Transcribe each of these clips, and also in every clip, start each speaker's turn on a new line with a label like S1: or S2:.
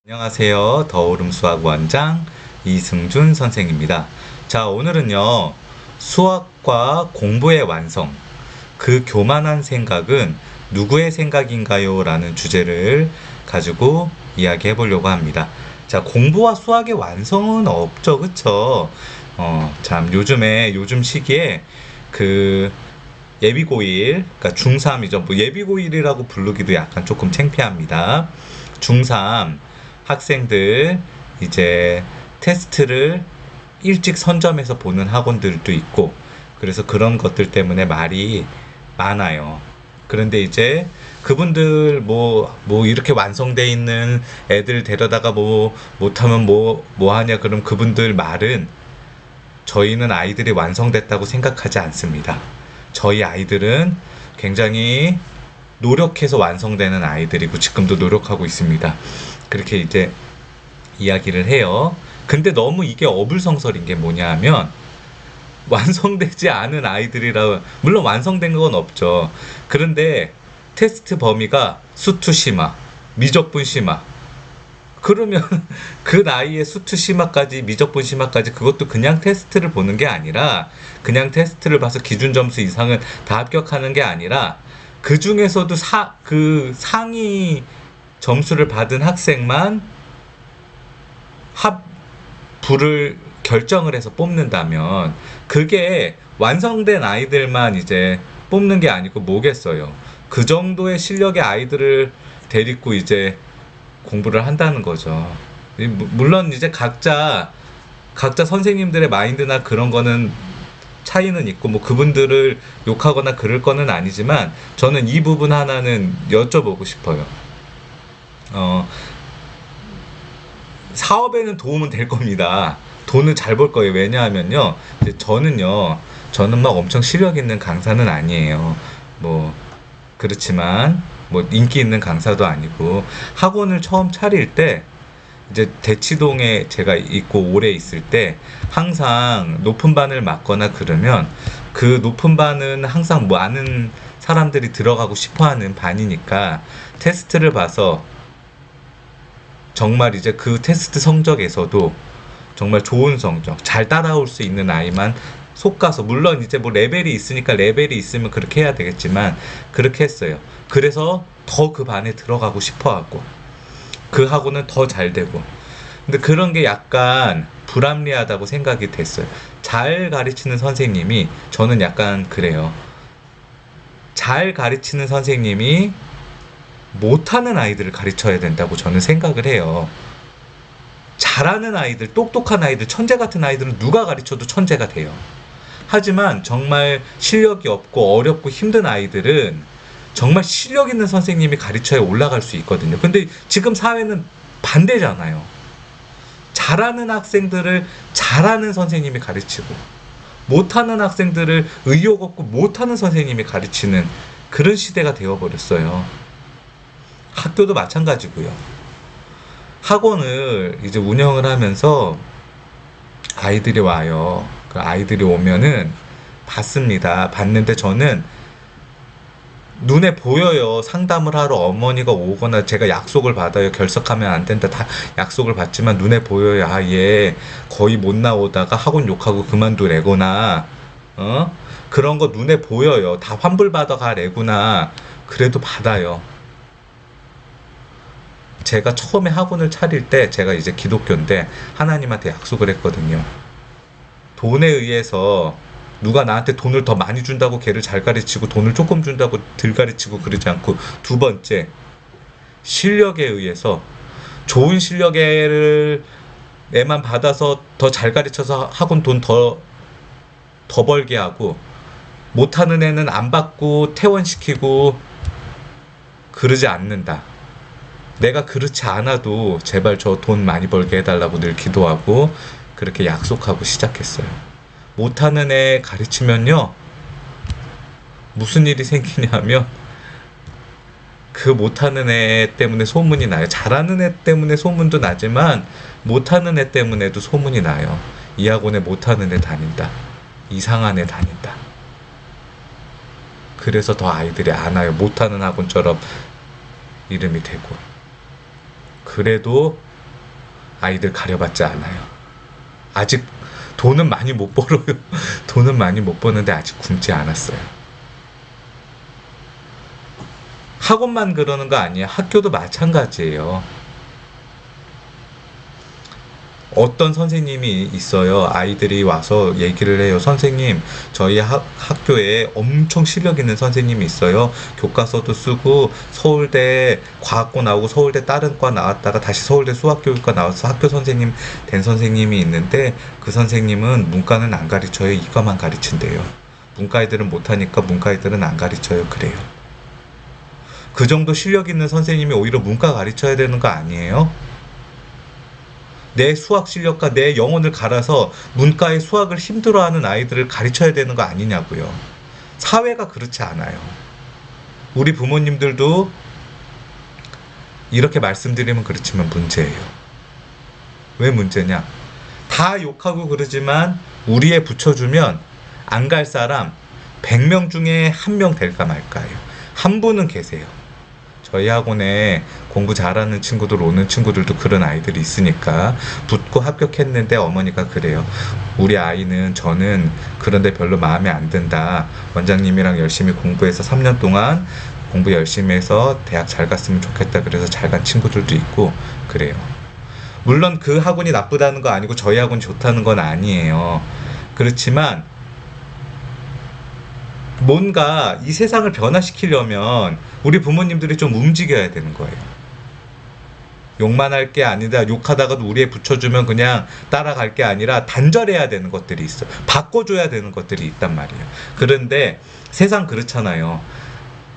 S1: 안녕하세요. 더오름 수학 원장 이승준 선생입니다. 자, 오늘은요, 수학과 공부의 완성, 그 교만한 생각은 누구의 생각인가요? 라는 주제를 가지고 이야기해 보려고 합니다. 자, 공부와 수학의 완성은 없죠. 그쵸? 참, 요즘 시기에 그 예비고1, 그러니까 중3이죠. 뭐 예비고1이라고 부르기도 약간 조금 창피합니다. 중3 학생들 이제 테스트를 일찍 선점해서 보는 학원들도 있고, 그래서 그런 것들 때문에 말이 많아요. 그런데 이제 그분들 뭐 이렇게 완성돼 있는 애들 데려다가 뭐 못하면 뭐 하냐, 그럼 그분들 말은 저희는 아이들이 완성됐다고 생각하지 않습니다. 저희 아이들은 굉장히 노력해서 완성되는 아이들이고 지금도 노력하고 있습니다. 그렇게 이제 이야기를 해요. 근데 너무 이게 어불성설인 게 뭐냐 하면 완성되지 않은 아이들이라, 물론 완성된 건 없죠. 그런데 테스트 범위가 수투 심화, 미적분 심화. 그러면 그 나이에 수투 심화까지, 미적분 심화까지, 그것도 그냥 테스트를 보는 게 아니라, 그냥 테스트를 봐서 기준 점수 이상은 다 합격하는 게 아니라, 그 중에서도 그 상위 점수를 받은 학생만 합부를 결정을 해서 뽑는다면, 그게 완성된 아이들만 이제 뽑는 게 아니고 뭐겠어요. 그 정도의 실력의 아이들을 데리고 이제 공부를 한다는 거죠. 물론 이제 각자 선생님들의 마인드나 그런 거는 차이는 있고, 뭐 그분들을 욕하거나 그럴 거는 아니지만, 저는 이 부분 하나는 여쭤보고 싶어요. 어, 사업에는 도움은 될 겁니다. 돈은 잘 벌 거예요. 왜냐하면요, 이제 저는 막 엄청 실력 있는 강사는 아니에요. 뭐 그렇지만 뭐 인기 있는 강사도 아니고, 학원을 처음 차릴 때 이제 대치동에 제가 있고 오래 있을 때 항상 높은 반을 맡거나 그러면, 그 높은 반은 항상 많은 사람들이 들어가고 싶어 하는 반이니까, 테스트를 봐서 정말 이제 그 테스트 성적에서도 정말 좋은 성적, 잘 따라올 수 있는 아이만 속가서, 물론 이제 뭐 레벨이 있으니까 레벨이 있으면 그렇게 해야 되겠지만, 그렇게 했어요. 그래서 더 그 반에 들어가고 싶어 하고, 그 학원은 더 잘 되고. 근데 그런 게 약간 불합리하다고 생각이 됐어요. 잘 가르치는 선생님이, 저는 약간 그래요. 잘 가르치는 선생님이 못하는 아이들을 가르쳐야 된다고 저는 생각을 해요. 잘하는 아이들, 똑똑한 아이들, 천재 같은 아이들은 누가 가르쳐도 천재가 돼요. 하지만 정말 실력이 없고 어렵고 힘든 아이들은 정말 실력 있는 선생님이 가르쳐야 올라갈 수 있거든요. 근데 지금 사회는 반대잖아요. 잘하는 학생들을 잘하는 선생님이 가르치고, 못하는 학생들을 의욕 없고 못하는 선생님이 가르치는 그런 시대가 되어버렸어요. 학교도 마찬가지고요. 학원을 이제 운영을 하면서 아이들이 와요. 그 아이들이 오면은 봤습니다. 봤는데 저는 눈에 보여요. 상담을 하러 어머니가 오거나 제가 약속을 받아요. 결석하면 안 된다. 다 약속을 받지만 눈에 보여요. 아, 얘 거의 못 나오다가 학원 욕하고 그만두래구나. 그런 거 눈에 보여요. 다 환불받아 가래구나. 그래도 받아요. 제가 처음에 학원을 차릴 때, 제가 이제 기독교인데 하나님한테 약속을 했거든요. 돈에 의해서 누가 나한테 돈을 더 많이 준다고 걔를 잘 가르치고, 돈을 조금 준다고 덜 가르치고 그러지 않고, 두 번째, 실력에 의해서, 좋은 실력을 애만 받아서 더 잘 가르쳐서 학원 돈 더 벌게 하고, 못하는 애는 안 받고 퇴원시키고 그러지 않는다. 내가 그렇지 않아도 제발 저 돈 많이 벌게 해달라고 늘 기도하고, 그렇게 약속하고 시작했어요. 못하는 애 가르치면요, 무슨 일이 생기냐면, 그 못하는 애 때문에 소문이 나요. 잘하는 애 때문에 소문도 나지만 못하는 애 때문에도 소문이 나요. 이 학원에 못하는 애 다닌다, 이상한 애 다닌다. 그래서 더 아이들이 안 와요. 못하는 학원처럼 이름이 되고. 그래도 아이들 가려받지 않아요. 아직 돈은 많이 못 벌어요. 돈은 많이 못 버는데 아직 굶지 않았어요. 학원만 그러는 거 아니에요. 학교도 마찬가지예요. 어떤 선생님이 있어요. 아이들이 와서 얘기를 해요. 선생님, 저희 학교에 엄청 실력 있는 선생님이 있어요. 교과서도 쓰고 서울대 과학고 나오고 서울대 다른 과 나왔다가 다시 서울대 수학교육과 나와서 학교 선생님 된 선생님이 있는데 그 선생님은 문과는 안 가르쳐요. 이과만 가르친대요. 문과 애들은 못하니까 문과 애들은 안 가르쳐요. 그래요. 그 정도 실력 있는 선생님이 오히려 문과 가르쳐야 되는 거 아니에요? 내 수학 실력과 내 영혼을 갈아서 문과의 수학을 힘들어하는 아이들을 가르쳐야 되는 거 아니냐고요. 사회가 그렇지 않아요. 우리 부모님들도 이렇게 말씀드리면 그렇지만 문제예요. 왜 문제냐? 다 욕하고 그러지만 우리에 붙여주면 안 갈 사람 100명 중에 1명 될까 말까요. 한 분은 계세요. 저희 학원에 공부 잘하는 친구들 오는 친구들도 그런 아이들이 있으니까 붙고 합격했는데 어머니가 그래요. 우리 아이는 저는 그런데 별로 마음에 안 든다. 원장님이랑 열심히 공부해서 3년 동안 공부 열심히 해서 대학 잘 갔으면 좋겠다. 그래서 잘 간 친구들도 있고 그래요. 물론 그 학원이 나쁘다는 거 아니고 저희 학원이 좋다는 건 아니에요. 그렇지만 뭔가 이 세상을 변화시키려면 우리 부모님들이 좀 움직여야 되는 거예요. 욕만 할 게 아니다. 욕하다가도 우리에 붙여주면 그냥 따라갈 게 아니라 단절해야 되는 것들이 있어요. 바꿔줘야 되는 것들이 있단 말이에요. 그런데 세상 그렇잖아요.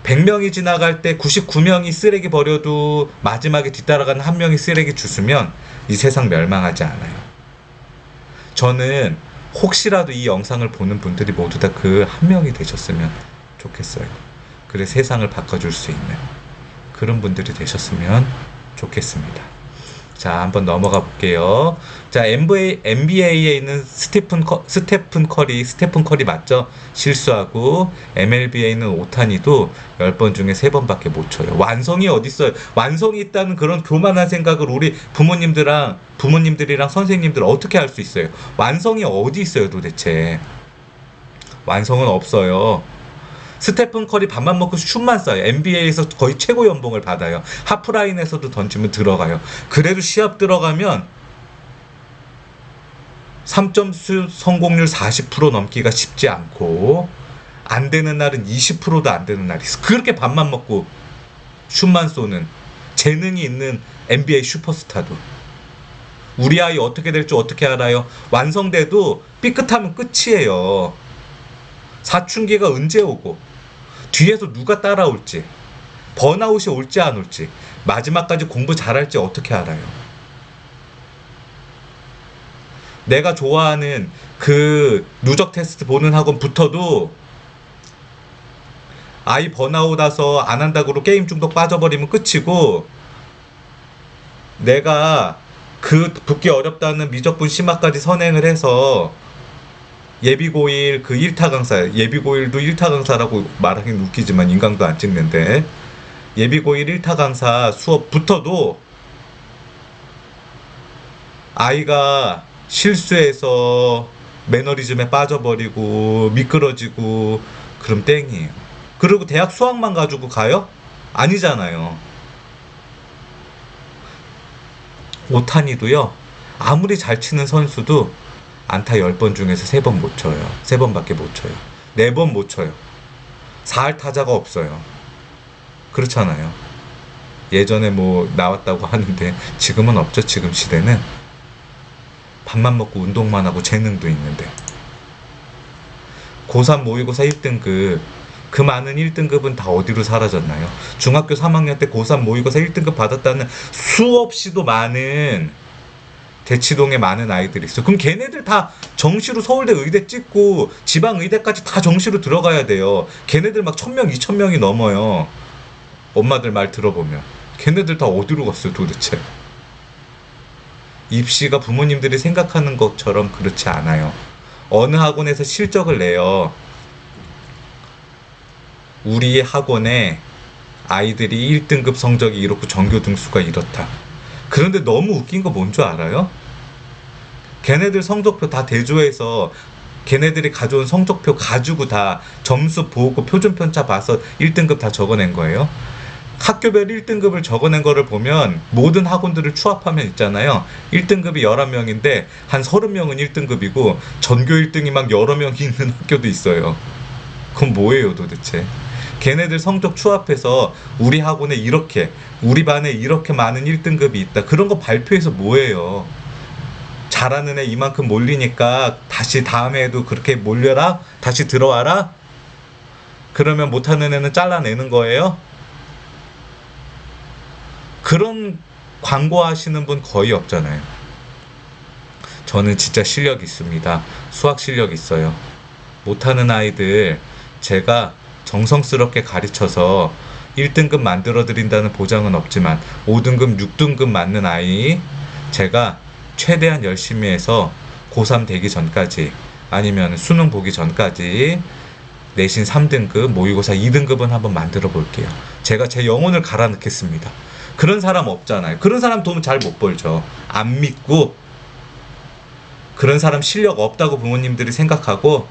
S1: 100명이 지나갈 때 99명이 쓰레기 버려도 마지막에 뒤따라가는 한 명이 쓰레기 주스면 이 세상 멸망하지 않아요. 저는 혹시라도 이 영상을 보는 분들이 모두 다 그 한 명이 되셨으면 좋겠어요. 그래 세상을 바꿔줄 수 있는 그런 분들이 되셨으면 좋겠습니다. 자, 한번 넘어가 볼게요. 자, NBA에 있는 스테픈 커리 맞죠? 실수하고 MLB에 있는 오타니도 10번 중에 3번밖에 못 쳐요. 완성이 어딨어요? 완성이 있다는 그런 교만한 생각을 우리 부모님들이랑 선생님들 어떻게 할 수 있어요? 완성이 어디 있어요, 도대체? 완성은 없어요. 스테픈 커리 밥만 먹고 슛만 쏴요. NBA에서 거의 최고 연봉을 받아요. 하프라인에서도 던지면 들어가요. 그래도 시합 들어가면 3점 슛 성공률 40% 넘기가 쉽지 않고 안 되는 날은 20%도 안 되는 날이 있어. 그렇게 밥만 먹고 슛만 쏘는 재능이 있는 NBA 슈퍼스타도 우리 아이 어떻게 될지 어떻게 알아요? 완성돼도 삐끗하면 끝이에요. 사춘기가 언제 오고 뒤에서 누가 따라올지 번아웃이 올지 안 올지 마지막까지 공부 잘할지 어떻게 알아요? 내가 좋아하는 그 누적 테스트 보는 학원 붙어도 아이 번아웃 와서 안 한다고 게임 중독 빠져버리면 끝이고 내가 그 붙기 어렵다는 미적분 심화까지 선행을 해서 예비고일 그 1타 강사, 예비고일도 1타 강사라고 말하긴 웃기지만 인강도 안 찍는데 예비고일 1타 강사 수업 붙어도 아이가 실수해서 매너리즘에 빠져버리고 미끄러지고 그럼 땡이에요. 그리고 대학 수학만 가지고 가요? 아니잖아요. 오타니도요. 아무리 잘 치는 선수도 안타 10번 중에서 3번 못 쳐요. 3번밖에 못 쳐요. 4번 못 쳐요. 4할 타자가 없어요. 그렇잖아요. 예전에 뭐 나왔다고 하는데 지금은 없죠. 지금 시대는 밥만 먹고 운동만 하고 재능도 있는데 고3 모의고사 1등급 그 많은 1등급은 다 어디로 사라졌나요? 중학교 3학년 때 고3 모의고사 1등급 받았다는 수없이도 많은 대치동에 많은 아이들이 있어. 그럼 걔네들 다 정시로 서울대 의대 찍고 지방 의대까지 다 정시로 들어가야 돼요. 걔네들 막 1000명, 2000명이 넘어요. 엄마들 말 들어보면. 걔네들 다 어디로 갔어요, 도대체? 입시가 부모님들이 생각하는 것처럼 그렇지 않아요. 어느 학원에서 실적을 내요. 우리 학원에 아이들이 1등급 성적이 이렇고 전교 등수가 이렇다. 그런데 너무 웃긴 거 뭔 줄 알아요? 걔네들 성적표 다 대조해서 걔네들이 가져온 성적표 가지고 다 점수 보고 표준편차 봐서 1등급 다 적어낸 거예요. 학교별 1등급을 적어낸 거를 보면 모든 학원들을 추합하면 있잖아요. 1등급이 11명인데 한 30명은 1등급이고 전교 1등이 막 여러 명이 있는 학교도 있어요. 그건 뭐예요 도대체? 걔네들 성적 추합해서 우리 학원에 이렇게, 우리 반에 이렇게 많은 1등급이 있다. 그런 거 발표해서 뭐예요? 잘하는 애 이만큼 몰리니까 다시 다음 해에도 그렇게 몰려라? 다시 들어와라? 그러면 못하는 애는 잘라내는 거예요? 그런 광고 하시는 분 거의 없잖아요. 저는 진짜 실력 있습니다. 수학 실력 있어요. 못하는 아이들 제가 정성스럽게 가르쳐서 1등급 만들어 드린다는 보장은 없지만 5등급, 6등급 맞는 아이 제가 최대한 열심히 해서 고3 되기 전까지 아니면 수능 보기 전까지 내신 3등급, 모의고사 2등급은 한번 만들어 볼게요. 제가 제 영혼을 갈아 넣겠습니다. 그런 사람 없잖아요. 그런 사람 돈 잘 못 벌죠. 안 믿고 그런 사람 실력 없다고 부모님들이 생각하고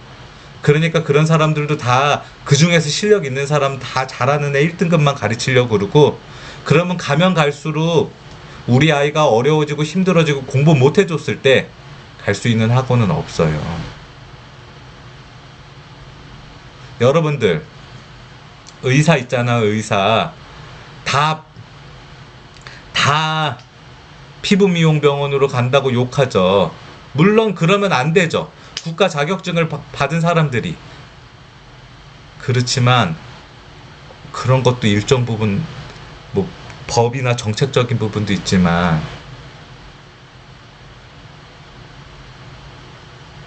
S1: 그러니까 그런 사람들도 다 그 중에서 실력 있는 사람 다 잘하는 애 1등급만 가르치려고 그러고 그러면 가면 갈수록 우리 아이가 어려워지고 힘들어지고 공부 못 해줬을 때 갈 수 있는 학원은 없어요. 여러분들 의사 있잖아 의사 다 피부미용병원으로 간다고 욕하죠. 물론 그러면 안 되죠. 국가 자격증을 받은 사람들이. 그렇지만 그런 것도 일정 부분 뭐 법이나 정책적인 부분도 있지만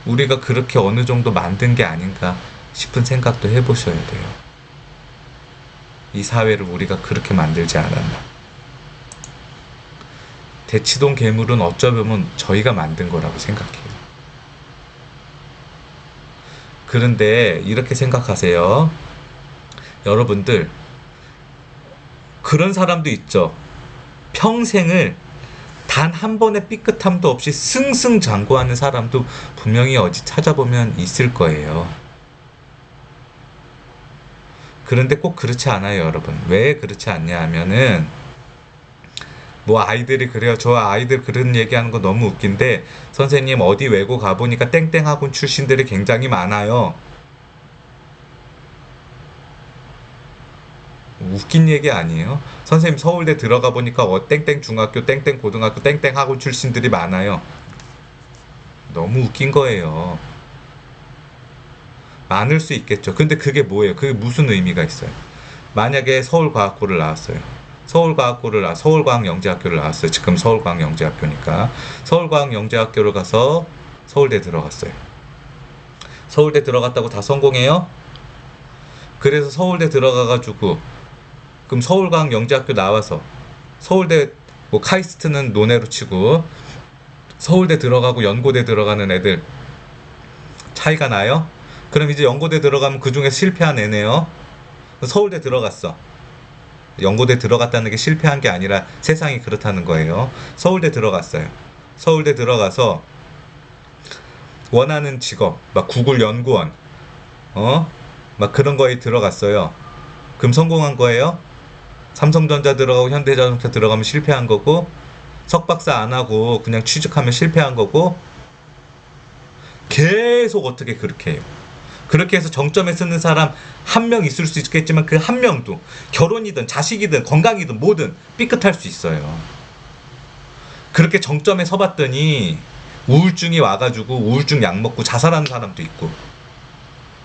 S1: 우리가 그렇게 어느 정도 만든 게 아닌가 싶은 생각도 해보셔야 돼요. 이 사회를 우리가 그렇게 만들지 않았나. 대치동 괴물은 어쩌면 저희가 만든 거라고 생각해요. 그런데 이렇게 생각하세요. 여러분들 그런 사람도 있죠. 평생을 단 한 번의 삐끗함도 없이 승승장구하는 사람도 분명히 어디 찾아보면 있을 거예요. 그런데 꼭 그렇지 않아요, 여러분. 왜 그렇지 않냐 하면은 뭐 아이들이 그래요. 저 아이들 그런 얘기하는 거 너무 웃긴데 선생님 어디 외고 가보니까 땡땡 학원 출신들이 굉장히 많아요. 웃긴 얘기 아니에요? 선생님 서울대 들어가 보니까 땡땡 중학교, 땡땡 고등학교, 땡땡 학원 출신들이 많아요. 너무 웃긴 거예요. 많을 수 있겠죠. 근데 그게 뭐예요? 그게 무슨 의미가 있어요? 만약에 서울과학고를 나왔어요. 서울과학영재학교를 나왔어요. 지금 서울과학영재학교니까. 서울과학영재학교를 가서 서울대 들어갔어요. 서울대 들어갔다고 다 성공해요? 그래서 서울대 들어가가지고 그럼 서울과학영재학교 나와서 서울대 뭐 카이스트는 논외로 치고 서울대 들어가고 연고대 들어가는 애들 차이가 나요? 그럼 이제 연고대 들어가면 그 중에 실패한 애네요. 서울대 들어갔어. 연고대 들어갔다는 게 실패한 게 아니라 세상이 그렇다는 거예요. 서울대 들어갔어요. 서울대 들어가서 원하는 직업, 막 구글 연구원, 막 그런 거에 들어갔어요. 그럼 성공한 거예요? 삼성전자 들어가고 현대자동차 들어가면 실패한 거고, 석박사 안 하고 그냥 취직하면 실패한 거고, 계속 어떻게 그렇게 해요. 그렇게 해서 정점에 쓰는 사람 한 명 있을 수 있겠지만 그 한 명도 결혼이든 자식이든 건강이든 뭐든 삐끗할 수 있어요. 그렇게 정점에 서봤더니 우울증이 와가지고 우울증 약 먹고 자살하는 사람도 있고.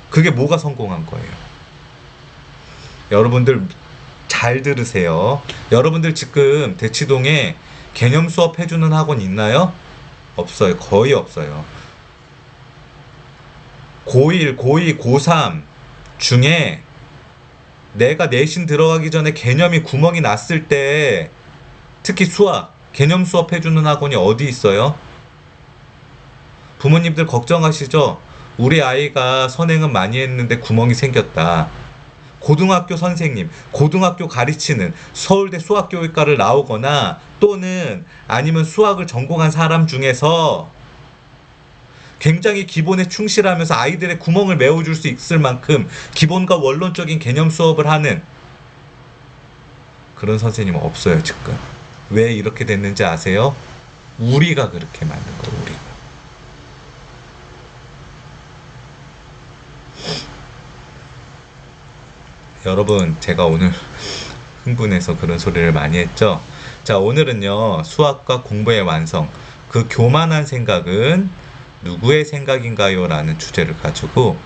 S1: 그게 뭐가 성공한 거예요? 여러분들 잘 들으세요. 여러분들 지금 대치동에 개념 수업 해주는 학원 있나요? 없어요. 거의 없어요. 고1, 고2, 고3 중에 내가 내신 들어가기 전에 개념이 구멍이 났을 때 특히 수학, 개념 수업 해주는 학원이 어디 있어요? 부모님들 걱정하시죠? 우리 아이가 선행은 많이 했는데 구멍이 생겼다. 고등학교 선생님, 고등학교 가르치는 서울대 수학교육과를 나오거나 또는 아니면 수학을 전공한 사람 중에서 굉장히 기본에 충실하면서 아이들의 구멍을 메워줄 수 있을 만큼 기본과 원론적인 개념 수업을 하는 그런 선생님은 없어요, 지금. 왜 이렇게 됐는지 아세요? 우리가 그렇게 만든 거예요, 우리가. 여러분, 제가 오늘 흥분해서 그런 소리를 많이 했죠? 자, 오늘은요, 수학과 공부의 완성. 그 교만한 생각은 누구의 생각인가요? 라는 주제를 가지고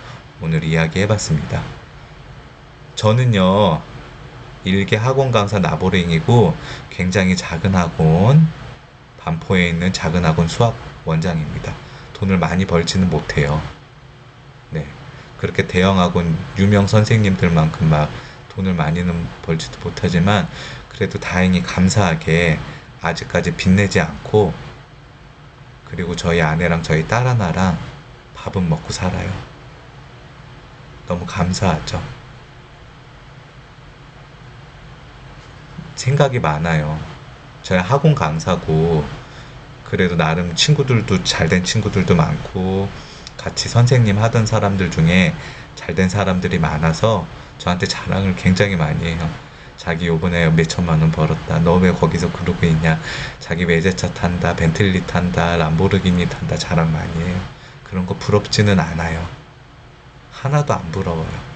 S1: 오늘 이야기해 봤습니다. 저는요, 일개 학원 강사 나보랭이고 굉장히 작은 학원, 반포에 있는 작은 학원 수학 원장입니다. 돈을 많이 벌지는 못해요. 네. 그렇게 대형 학원 유명 선생님들만큼 막 돈을 많이는 벌지도 못하지만 그래도 다행히 감사하게 아직까지 빚내지 않고 그리고 저희 아내랑 저희 딸 하나랑 밥은 먹고 살아요. 너무 감사하죠. 생각이 많아요. 저희 학원 강사고 그래도 나름 친구들도 잘된 친구들도 많고 같이 선생님 하던 사람들 중에 잘된 사람들이 많아서 저한테 자랑을 굉장히 많이 해요. 자기 요번에 몇 천만 원 벌었다. 너 왜 거기서 그러고 있냐. 자기 외제차 탄다. 벤틀리 탄다. 람보르기니 탄다. 자랑 많이 해요. 그런 거 부럽지는 않아요. 하나도 안 부러워요.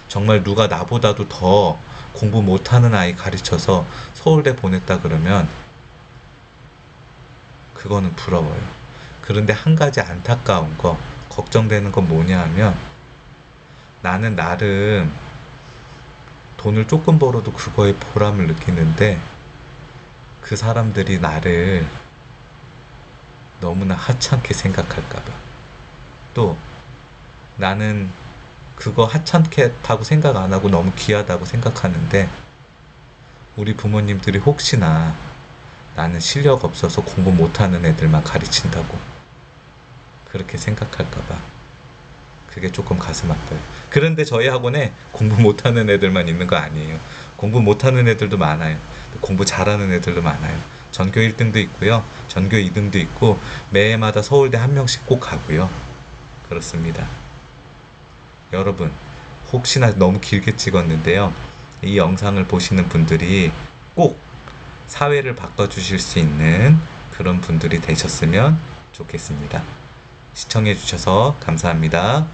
S1: 정말 누가 나보다도 더 공부 못하는 아이 가르쳐서 서울대 보냈다 그러면 그거는 부러워요. 그런데 한 가지 안타까운 거, 걱정되는 건 뭐냐 하면 나는 나름 돈을 조금 벌어도 그거에 보람을 느끼는데 그 사람들이 나를 너무나 하찮게 생각할까 봐. 또 나는 그거 하찮게다고 생각 안 하고 너무 귀하다고 생각하는데 우리 부모님들이 혹시나 나는 실력 없어서 공부 못하는 애들만 가르친다고 그렇게 생각할까 봐 그게 조금 가슴 아파요. 그런데 저희 학원에 공부 못하는 애들만 있는 거 아니에요. 공부 못하는 애들도 많아요. 공부 잘하는 애들도 많아요. 전교 1등도 있고요. 전교 2등도 있고 매해마다 서울대 한 명씩 꼭 가고요. 그렇습니다. 여러분, 혹시나 너무 길게 찍었는데요. 이 영상을 보시는 분들이 꼭 사회를 바꿔주실 수 있는 그런 분들이 되셨으면 좋겠습니다. 시청해주셔서 감사합니다.